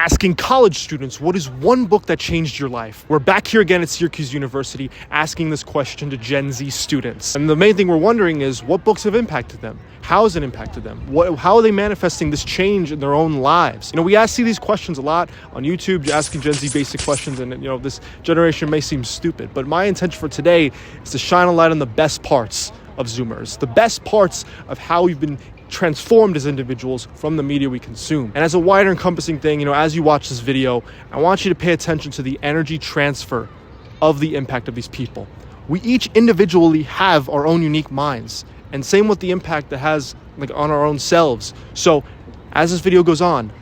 asking college students, what is one book that changed your life? We're back here again at Syracuse University asking this question to Gen Z students. And the main thing we're wondering is, what books have impacted them? How has it impacted them? How are they manifesting this change in their own lives? We see these questions a lot on YouTube, asking Gen Z basic questions, and this generation may seem stupid, but my intention for today is to shine a light on the best parts of Zoomers, the best parts of how we've been transformed as individuals from the media we consume. And as a wider encompassing thing, as you watch this video, I want you to pay attention to the energy transfer of the impact of these people. We each individually have our own unique minds, and same with the impact that has on our own selves. So as this video goes on,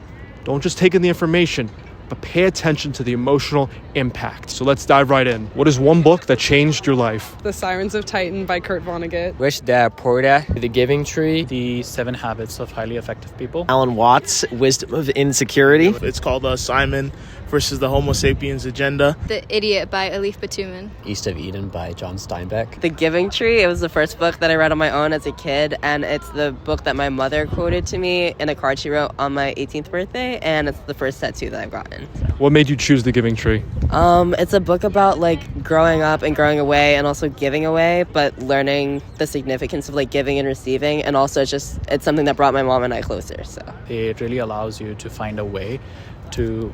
don't just take in the information, but pay attention to the emotional impact. So let's dive right in. What is one book that changed your life? The Sirens of Titan by Kurt Vonnegut. Rich Dad Poor Dad. The Giving Tree. The 7 Habits of Highly Effective People. Alan Watts' Wisdom of Insecurity. It's called Simon versus the Homo Sapiens Agenda. The Idiot by Elif Batuman. East of Eden by John Steinbeck. The Giving Tree. It was the first book that I read on my own as a kid, and it's the book that my mother quoted to me in a card she wrote on my 18th birthday, and it's the first tattoo that I've gotten. What made you choose The Giving Tree? It's a book about growing up and growing away and also giving away, but learning the significance of giving and receiving, and also it's something that brought my mom and I closer. So it really allows you to find a way to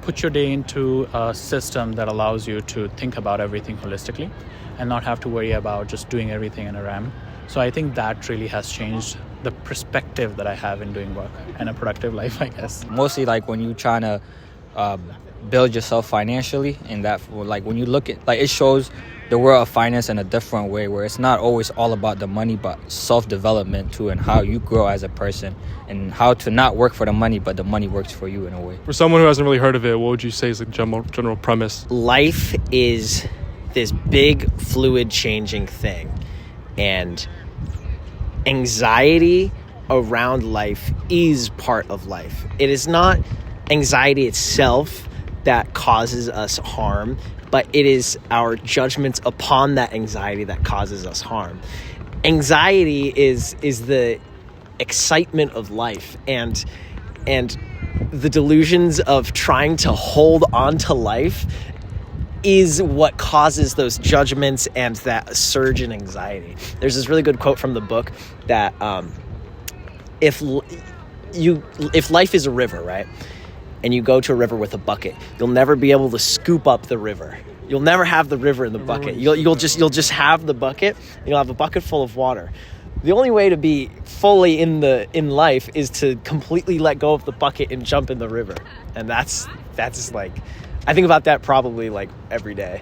put your day into a system that allows you to think about everything holistically and not have to worry about just doing everything in a ram. So I think that really has changed the perspective that I have in doing work and a productive life, I guess. Mostly when you're trying to build yourself financially, and that when you look at it shows the world of finance in a different way, where it's not always all about the money, but self-development too, and how you grow as a person, and how to not work for the money, but the money works for you in a way. For someone who hasn't really heard of it, what would you say is the general premise? Life is this big, fluid, changing thing, and anxiety around life is part of life. It is not anxiety itself that causes us harm, but it is our judgments upon that anxiety that causes us harm. Anxiety is the excitement of life, and the delusions of trying to hold on to life is what causes those judgments and that surge in anxiety. There's this really good quote from the book that if life is a river, right, and you go to a river with a bucket, you'll never be able to scoop up the river. You'll never have the river in the bucket. You'll just have the bucket. You'll have a bucket full of water. The only way to be fully in life is to completely let go of the bucket and jump in the river. And that's I think about that probably every day.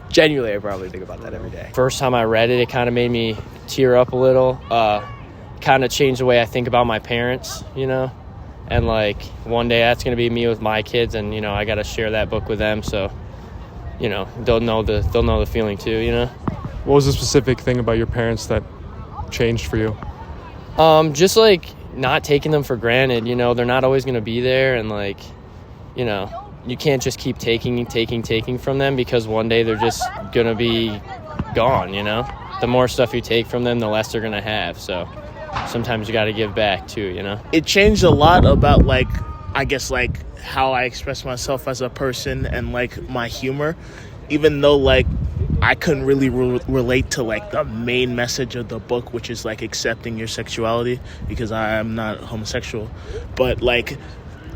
Genuinely, I probably think about that every day. First time I read it, it kind of made me tear up a little. Kind of changed the way I think about my parents, And one day that's going to be me with my kids, and I got to share that book with them, so they'll know the feeling too, What was the specific thing about your parents that changed for you? Just not taking them for granted. They're not always going to be there, and you can't just keep taking from them, because one day they're just going to be gone. The more stuff you take from them, the less they're going to have. So sometimes you got to give back too. It changed a lot about how I express myself as a person and my humor, even though I couldn't really relate to the main message of the book, which is accepting your sexuality, because I'm not homosexual. But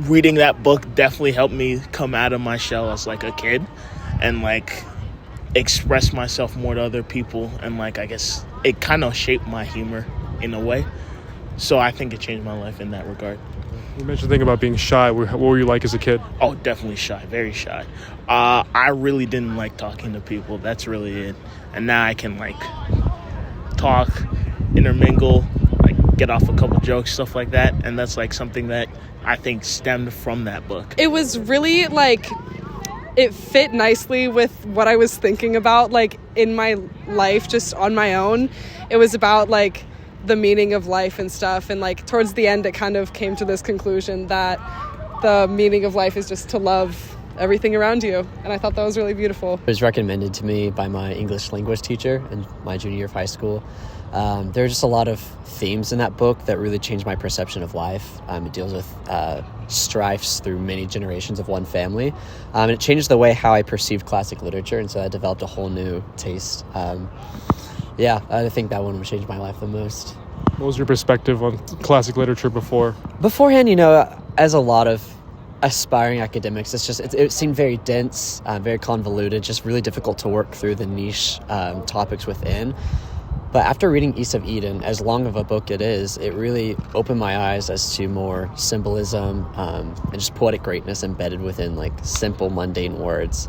reading that book definitely helped me come out of my shell as a kid and express myself more to other people, and I guess it kind of shaped my humor in a way. So I think it changed my life in that regard. You mentioned the thing about being shy. What were you like as a kid? Oh, definitely shy, very shy. I really didn't like talking to people. That's really it. And now I can talk, intermingle, get off a couple jokes, stuff like that. And that's something that I think stemmed from that book. It was really it fit nicely with what I was thinking about in my life, just on my own. It was about the meaning of life and stuff, and towards the end it kind of came to this conclusion that the meaning of life is just to love everything around you, and I thought that was really beautiful. It was recommended to me by my English language teacher in my junior year of high school. There are just a lot of themes in that book that really changed my perception of life. It deals with strifes through many generations of one family. And it changed the way how I perceived classic literature, and so I developed a whole new taste. I think that one would change my life the most. What was your perspective on classic literature before? Beforehand, as a lot of aspiring academics, it seemed very dense, very convoluted, just really difficult to work through the niche topics within. But after reading East of Eden, as long of a book it is, it really opened my eyes as to more symbolism and just poetic greatness embedded within like simple, mundane words.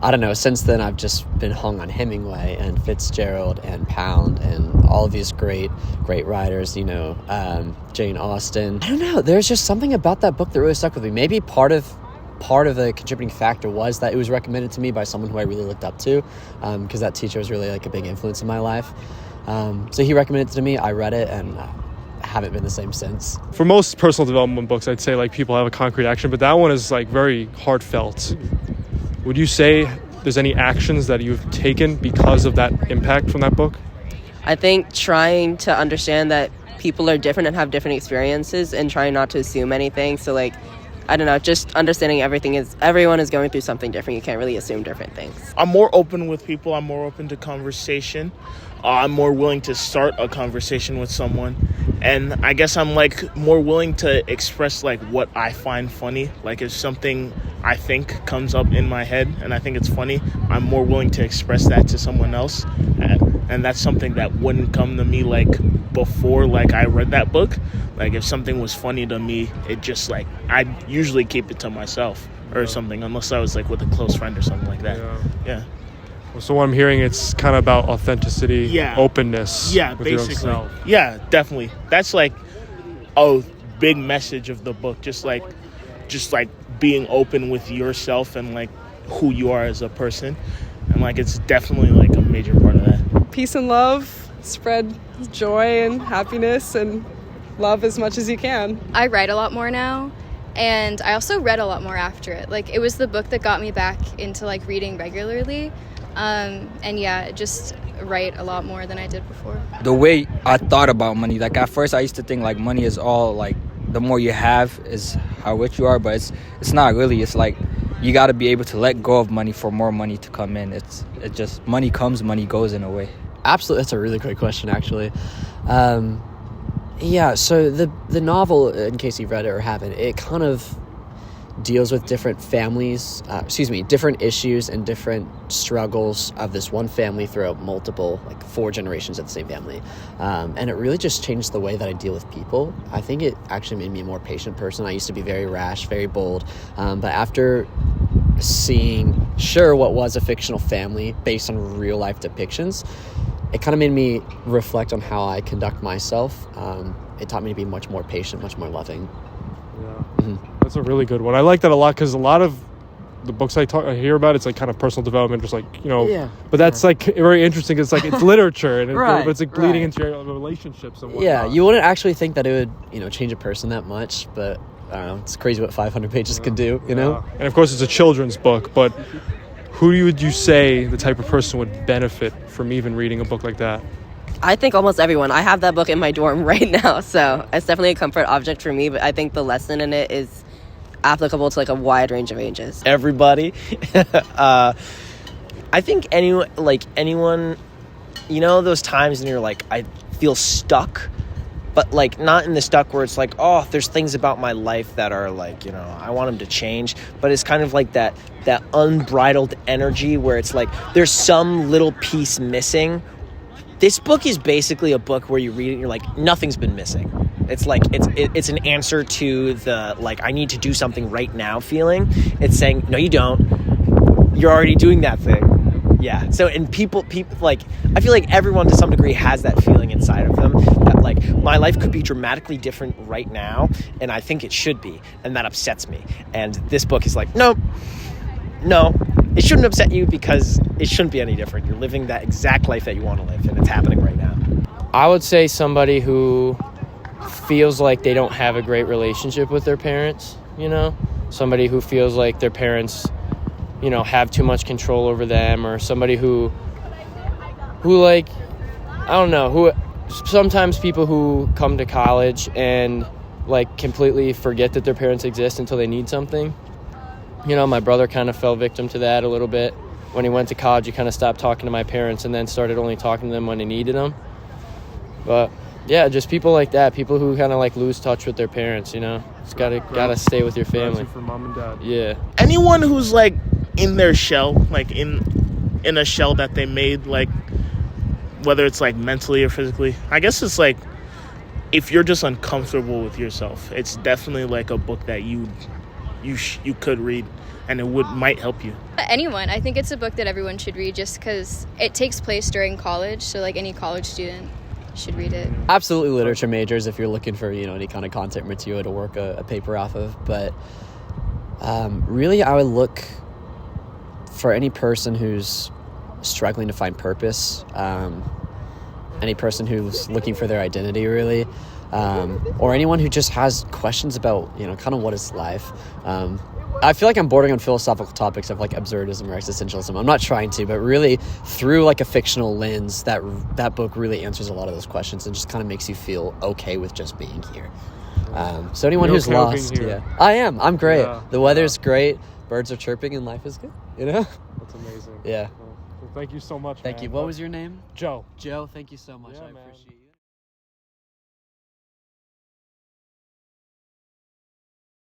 I don't know, since then I've just been hung on Hemingway and Fitzgerald and Pound and all of these great writers, Jane Austen. I don't know, there's just something about that book that really stuck with me. Maybe part of the contributing factor was that it was recommended to me by someone who I really looked up to, because that teacher was really like a big influence in my life. So he recommended it to me, I read it, and haven't been the same since. For most personal development books, I'd say like people have a concrete action, but that one is like very heartfelt. Would you say there's any actions that you've taken because of that impact from that book? I think trying to understand that people are different and have different experiences and trying not to assume anything. So like, I don't know, just understanding everyone is going through something different. You can't really assume different things. I'm more open with people. I'm more open to conversation. I'm more willing to start a conversation with someone. And I guess I'm like more willing to express like what I find funny. Like if something I think comes up in my head and I think it's funny, I'm more willing to express that to someone else. And that's something that wouldn't come to me like before like I read that book. Like if something was funny to me, it just like I'd usually keep it to myself or something, unless I was like with a close friend or something like that. Yeah. So what I'm hearing, it's kind of about authenticity, openness. Yeah, with basically. Your own self. Yeah, definitely. That's like a big message of the book. Just like being open with yourself and like who you are as a person. And like it's definitely like a major part of that. Peace and love, spread joy and happiness and love as much as you can. I write a lot more now, and I also read a lot more after it. Like it was the book that got me back into like reading regularly. Just write a lot more than I did before. The way I thought about money, like at first I used to think like money is all like the more you have is how rich you are, but it's not really. It's like you got to be able to let go of money for more money to come in. It just money comes, money goes in a way. Absolutely, that's a really great question actually. So the novel, in case you've read it or haven't, it kind of deals with different different issues and different struggles of this one family throughout multiple, like 4 generations of the same family. And it really just changed the way that I deal with people. I think it actually made me a more patient person. I used to be very rash, very bold. But after seeing, what was a fictional family based on real life depictions, it kind of made me reflect on how I conduct myself. It taught me to be much more patient, much more loving. Yeah. Mm-hmm. That's a really good one. I like that a lot because a lot of the books I hear about, it's like kind of personal development, just like, but that's like very interesting. It's like, it's literature and but it's like bleeding into your relationships and whatnot. Yeah, you wouldn't actually think that it would, change a person that much, but I don't know, it's crazy what 500 pages can do, know? And of course it's a children's book, but who would you say the type of person would benefit from even reading a book like that? I think almost everyone. I have that book in my dorm right now, so it's definitely a comfort object for me, but I think the lesson in it is applicable to like a wide range of ages. Everybody. I think anyone, those times when you're like, I feel stuck, but like not in the stuck where it's like, oh, there's things about my life that are like, I want them to change, but it's kind of like that unbridled energy where it's like there's some little piece missing. This book is basically a book where you read it and you're like, nothing's been missing. It's like it's an answer to the like, I need to do something right now feeling. It's saying, no, you don't. You're already doing that thing. Yeah. So, and people like, I feel like everyone to some degree has that feeling inside of them that like, my life could be dramatically different right now, and I think it should be, and that upsets me. And this book is like, no, it shouldn't upset you because it shouldn't be any different. You're living that exact life that you want to live, and it's happening right now. I would say somebody who feels like they don't have a great relationship with their parents, somebody who feels like their parents, have too much control over them, or somebody who sometimes people who come to college and like completely forget that their parents exist until they need something. You know, my brother kind of fell victim to that a little bit. When he went to college, he kind of stopped talking to my parents and then started only talking to them when they needed them. But yeah, just people like that, people who kind of like lose touch with their parents, you know. It's gotta stay with your family. For mom and dad. Yeah. Anyone who's like in their shell, like in a shell that they made, like whether it's like mentally or physically, I guess it's like if you're just uncomfortable with yourself, it's definitely like a book that you could read, and it might help you. Anyone. I think it's a book that everyone should read just because it takes place during college, so like any college student should read it. Absolutely literature majors if you're looking for, you know, any kind of content material to work a paper off of. But really, I would look for any person who's struggling to find purpose, any person who's looking for their identity, really, or anyone who just has questions about, you know, kind of what is life. I feel like I'm bordering on philosophical topics of like absurdism or existentialism. I'm not trying to, but really through like a fictional lens, that book really answers a lot of those questions and just kind of makes you feel okay with just being here. So anyone who's lost, I am. I'm great. Yeah, the weather's great. Birds are chirping and life is good. You know? That's amazing. Yeah. Well, thank you so much. Thank you. What was your name? Joe. Joe, thank you so much. Yeah, I man. appreciate you.